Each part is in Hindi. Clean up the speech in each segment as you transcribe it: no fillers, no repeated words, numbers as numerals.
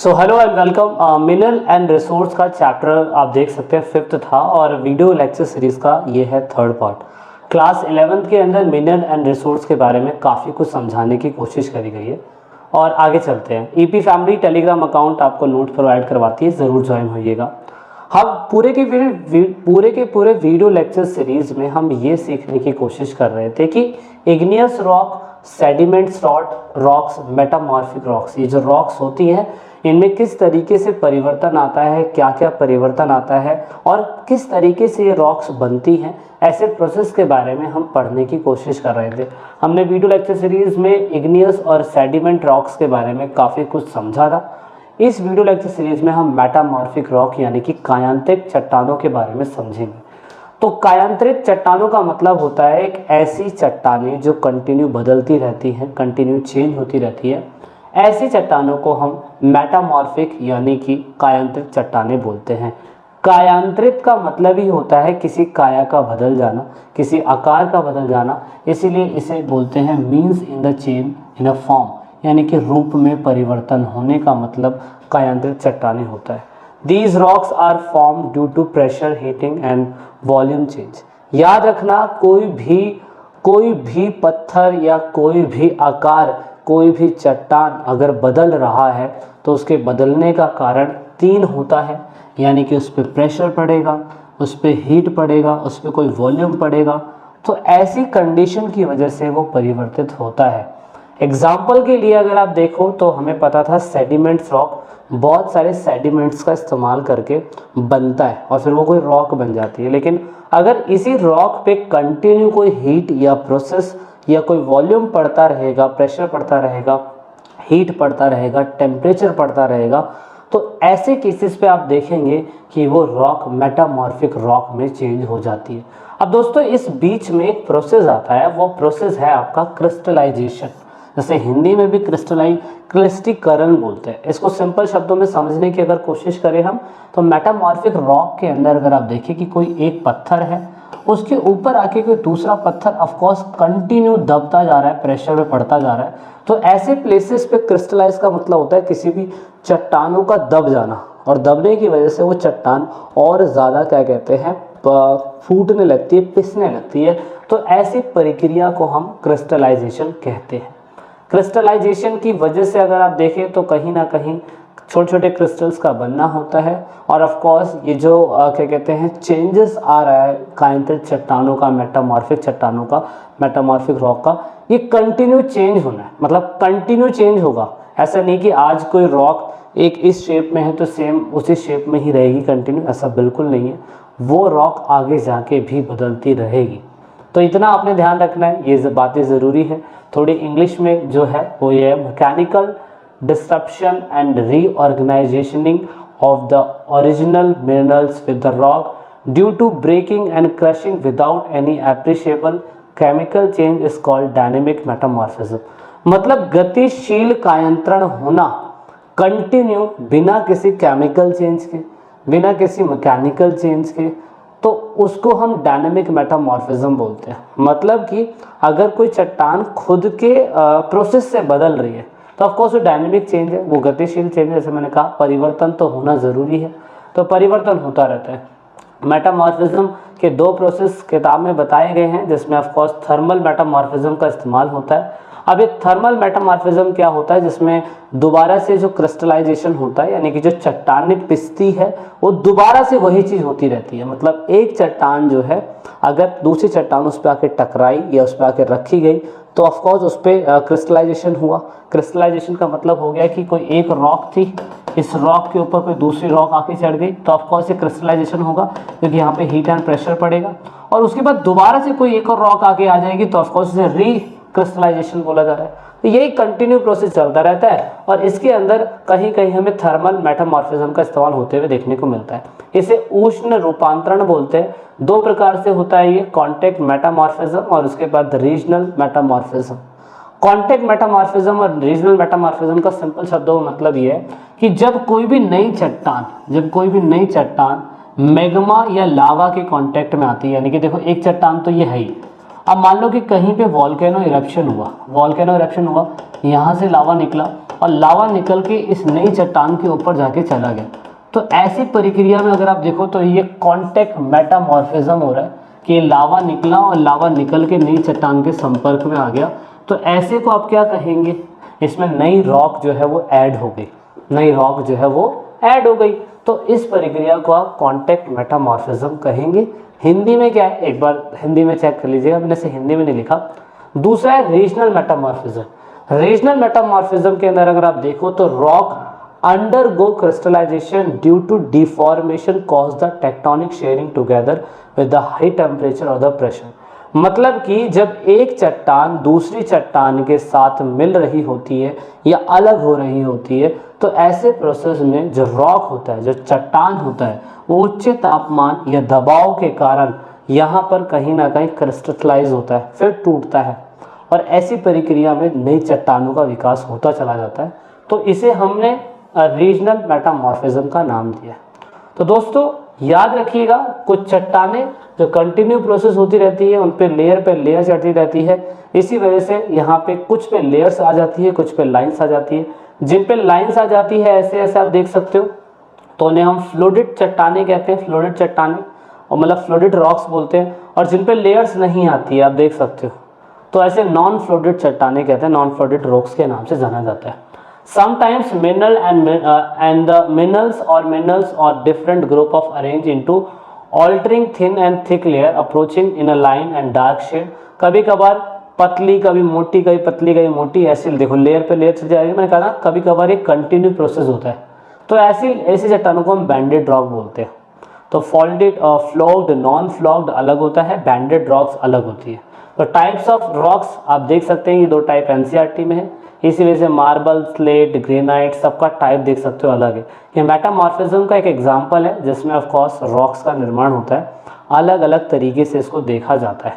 So hello and welcome. Mineral and resource का चैप्टर आप देख सकते हैं 5th था और वीडियो लेक्चर सीरीज का ये है 3rd पार्ट। क्लास 11th के अंदर मिनरल एंड रिसोर्स के बारे में काफ़ी कुछ समझाने की कोशिश करी गई है और आगे चलते हैं। ईपी फैमिली टेलीग्राम अकाउंट आपको नोट प्रोवाइड करवाती है, ज़रूर ज्वाइन होइएगा। हम पूरे के पूरे वीडियो लेक्चर सीरीज में हम ये सीखने की कोशिश कर रहे थे कि igneous rock, sediment rocks, metamorphic rocks, ये जो रॉक्स होती हैं इनमें किस तरीके से परिवर्तन आता है, क्या क्या परिवर्तन आता है और किस तरीके से ये रॉक्स बनती हैं, ऐसे प्रोसेस के बारे में हम पढ़ने की कोशिश कर रहे थे। हमने वीडियो लेक्चर सीरीज में इग्नियस और सेडिमेंट रॉक्स के बारे में काफ़ी कुछ समझा था। इस वीडियो लेक्चर सीरीज में हम मेटामॉर्फिक रॉक यानी कि कायांतरिक चट्टानों के बारे में समझेंगे। तो कायांतरिक चट्टानों का मतलब होता है एक ऐसी चट्टानें जो कंटिन्यू बदलती रहती हैं, कंटिन्यू चेंज होती रहती है। ऐसी चट्टानों को हम मेटामॉर्फिक यानी कि कायांतरित चट्टानें बोलते हैं। कायांतरित का मतलब ही होता है किसी काया का बदल जाना, किसी आकार का बदल जाना, इसीलिए इसे बोलते हैं means in the change in a form, यानी कि रूप में परिवर्तन होने का मतलब कायांतरित चट्टानें होता है। These rocks are formed due to pressure, heating and volume change। याद रखना, कोई भी पत्थर या कोई भी आकार, कोई भी चट्टान अगर बदल रहा है तो उसके बदलने का कारण 3 होता है, यानी कि उस पर प्रेशर पड़ेगा, उस पर हीट पड़ेगा, उस पर कोई वॉल्यूम पड़ेगा। तो ऐसी कंडीशन की वजह से वो परिवर्तित होता है। एग्जाम्पल के लिए अगर आप देखो तो हमें पता था सेडिमेंट्स रॉक बहुत सारे सेडिमेंट्स का इस्तेमाल करके बनता है और फिर वो कोई रॉक बन जाती है। लेकिन अगर इसी रॉक पे कंटिन्यू कोई हीट या प्रोसेस या कोई वॉल्यूम पड़ता रहेगा, प्रेशर पड़ता रहेगा, हीट पड़ता रहेगा, टेम्परेचर पड़ता रहेगा, तो ऐसे केसेस पे आप देखेंगे कि वो रॉक मेटामॉर्फिक रॉक में चेंज हो जाती है। अब दोस्तों इस बीच में एक प्रोसेस आता है, वो प्रोसेस है आपका क्रिस्टलाइजेशन। जैसे हिंदी में भी क्रिस्टलीकरण बोलते हैं। इसको सिंपल शब्दों में समझने की अगर कोशिश करें हम, तो मेटामॉर्फिक रॉक के अंदर अगर आप देखें कि कोई एक पत्थर है, उसके ऊपर आके कोई दूसरा पत्थर ऑफकोर्स कंटिन्यू दबता जा रहा है, प्रेशर में पड़ता जा रहा है, तो ऐसे प्लेसेस पे क्रिस्टलाइज का मतलब होता है किसी भी चट्टानों का दब जाना, और दबने की वजह से वो चट्टान और ज़्यादा क्या कहते हैं फूटने लगती है, पिसने लगती है। तो ऐसी प्रक्रिया को हम क्रिस्टलाइजेशन कहते हैं। क्रिस्टलाइजेशन की वजह से अगर आप देखें तो कहीं ना कहीं छोटे छोटे क्रिस्टल्स का बनना होता है, और ऑफ कोर्स ये जो क्या कहते हैं चेंजेस आ रहा है कायांतरित चट्टानों का, मेटामॉर्फिक चट्टानों का, मेटामॉर्फिक रॉक का, ये कंटिन्यू चेंज होना है, मतलब कंटिन्यू चेंज होगा। ऐसा नहीं कि आज कोई रॉक एक इस शेप में है तो सेम उसी शेप में ही रहेगी कंटिन्यू, ऐसा बिल्कुल नहीं है। वो रॉक आगे जाके भी बदलती रहेगी। तो इतना आपने ध्यान रखना है, ये बातें ज़रूरी है। थोड़ी इंग्लिश में जो है वो ये mechanical disruption and reorganisation of the original minerals with the rock due to breaking and crushing without any appreciable chemical change is called dynamic metamorphism. मतलब गतिशील कायांतरण होना कंटिन्यू, बिना किसी केमिकल चेंज के, बिना किसी मैकेनिकल चेंज के, तो उसको हम डायनेमिक मेटामॉर्फिज्म बोलते हैं। मतलब कि अगर कोई चट्टान खुद के प्रोसेस से बदल रही है तो ऑफ कोर्स वो डायनेमिक चेंज है, वो गतिशील चेंज है। जैसे मैंने कहा परिवर्तन तो होना ज़रूरी है, तो परिवर्तन होता रहता है। मेटामॉर्फिज्म के 2 प्रोसेस किताब में बताए गए हैं, जिसमें ऑफ कोर्स थर्मल मेटामॉर्फिज्म का इस्तेमाल होता है। अब एक थर्मल मेटामॉर्फिज्म क्या होता है, जिसमें दोबारा से जो क्रिस्टलाइजेशन होता है, यानी कि जो चट्टानें पिसती है वो दोबारा से वही चीज़ होती रहती है। मतलब एक चट्टान जो है अगर दूसरी चट्टान उस पर आके टकराई या उस पर आके रखी गई तो ऑफकोर्स उस पर क्रिस्टलाइजेशन हुआ। क्रिस्टलाइजेशन का मतलब हो गया कि कोई एक रॉक थी, इस रॉक के ऊपर कोई दूसरी रॉक आके चढ़ गई तो ऑफकोर्स ये क्रिस्टलाइजेशन होगा, क्योंकि यहाँ पे हीट एंड प्रेशर पड़ेगा। और उसके बाद दोबारा से कोई एक और रॉक आके आ जाएगी तो ऑफकोर्स इसे री क्रिस्टलाइजेशन बोला जा रहा है। तो यही कंटिन्यू प्रोसेस चलता रहता है, और इसके अंदर कहीं कहीं हमें थर्मल मेटामॉर्फिज्म का इस्तेमाल होते हुए देखने को मिलता है। इसे उष्ण रूपांतरण बोलते हैं। 2 प्रकार से होता है ये, कॉन्टैक्ट मेटामॉर्फिज्म और उसके बाद रीजनल मेटामॉर्फिज्म। कॉन्टैक्ट मेटामॉर्फिज्म और रीजनल मेटामॉर्फिज्म का सिंपल शब्दों में मतलब ये है कि जब कोई भी नई चट्टान मैग्मा या लावा के कांटेक्ट में आती है, यानी कि देखो एक चट्टान तो ये है ही, अब मान लो कि कहीं पे वॉल्केनो इरप्शन हुआ, यहाँ से लावा निकला और लावा निकल के इस नई चट्टान के ऊपर जाके चला गया। तो ऐसी प्रक्रिया में अगर आप देखो तो ये कॉन्टेक्ट मेटामॉर्फिज्म हो रहा है कि लावा निकला और लावा निकल के नई चट्टान के संपर्क में आ गया। तो ऐसे को आप क्या कहेंगे, इसमें नई रॉक जो है वो ऐड हो गई, नई रॉक जो है वो ऐड हो गई। तो इस प्रक्रिया को आप कॉन्टेक्ट मेटामॉर्फिज्म कहेंगे। हिंदी में क्या है, एक बार हिंदी में चेक कर लीजिएगा, मैंने से हिंदी में नहीं लिखा। दूसरा है रीजनल मेटामॉर्फिज्म। रीजनल मेटामॉर्फिज्म के अंदर अगर आप देखो तो rock undergo crystallization due to deformation caused the tectonic sharing together with the high temperature or the pressure। मतलब कि जब एक चट्टान दूसरी चट्टान के साथ मिल रही होती है या अलग हो रही होती है, तो ऐसे प्रोसेस में जो रॉक होता है, जो चट्टान होता है, वो उच्च तापमान या दबाव के कारण यहाँ पर कहीं ना कहीं क्रिस्टलाइज होता है, फिर टूटता है, और ऐसी प्रक्रिया में नई चट्टानों का विकास होता चला जाता है। तो इसे हमने रीजनल मेटामॉर्फिज्म का नाम दिया। तो दोस्तों याद रखिएगा, कुछ चट्टानें जो कंटिन्यू प्रोसेस होती रहती है, उन पे लेयर चढ़ती रहती है। इसी वजह से यहाँ पे कुछ पे लेयर्स आ जाती है, कुछ पे लाइंस आ जाती है। जिन पे लाइंस आ जाती है ऐसे ऐसे आप देख सकते हो, तो उन्हें हम फ्लोडेड चट्टानें कहते हैं, फ्लोडेड चट्टानें, और मतलब फ्लोडेड रॉक्स बोलते हैं। और जिन पे लेयर्स नहीं आती है आप देख सकते हो, तो ऐसे नॉन फ्लोडेड चट्टानें कहते हैं, नॉन फ्लोडेड रॉक्स के नाम से जाना जाता है। Sometimes minerals or different group of arrange into altering thin and thick layer approaching in a line and dark shade। कभी कभार पतली, कभी मोटी, कभी पतली, कभी मोटी, ऐसे देखो लेयर पे लेयर चल जाएगी। मैंने कहा ना कभी कभार एक कंटिन्यू प्रोसेस होता है। तो ऐसी चट्टानों को हम बैंडेड रॉक बोलते हैं। तो फोल्डेड, फ्लॉग्ड, नॉन फ्लॉग्ड अलग होता है, बैंडेड रॉक्स अलग होती है। तो टाइप्स ऑफ रॉक्स आप देख सकते हैं, ये दो टाइप एनसीईआरटी में है। इसी वजह से मार्बल, स्लेट, ग्रेनाइट सबका टाइप देख सकते हो अलग है। ये मेटामॉर्फिज्म का एक एग्जांपल है जिसमें ऑफ कोर्स रॉक्स का निर्माण होता है, अलग अलग तरीके से इसको देखा जाता है।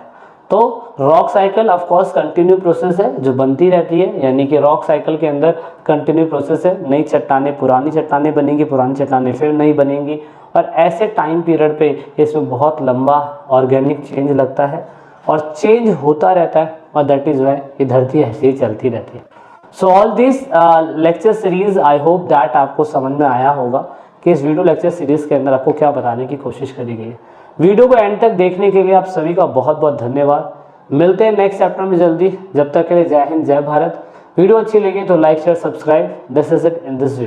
तो rock cycle of course continue process है जो बनती रहती है, यानी कि रॉक साइकिल के अंदर कंटिन्यू प्रोसेस है। नई चट्टानें, पुरानी चट्टानें बनेंगी, पुरानी चट्टानें फिर नई बनेंगी, और ऐसे टाइम पीरियड पे इसमें बहुत लंबा ऑर्गेनिक चेंज लगता है और चेंज होता रहता है, और दैट इज़ वाई ये धरती ऐसे ही चलती रहती है। So all this lecture series I hope that आपको समझ में आया होगा कि इस वीडियो लेक्चर सीरीज के अंदर आपको क्या बताने की कोशिश करी गई है। वीडियो को एंड तक देखने के लिए आप सभी का बहुत बहुत धन्यवाद। मिलते हैं नेक्स्ट चैप्टर में जल्दी। जब तक के लिए जय हिंद, जय भारत। वीडियो अच्छी लगी तो like, share, subscribe. This is it in this video.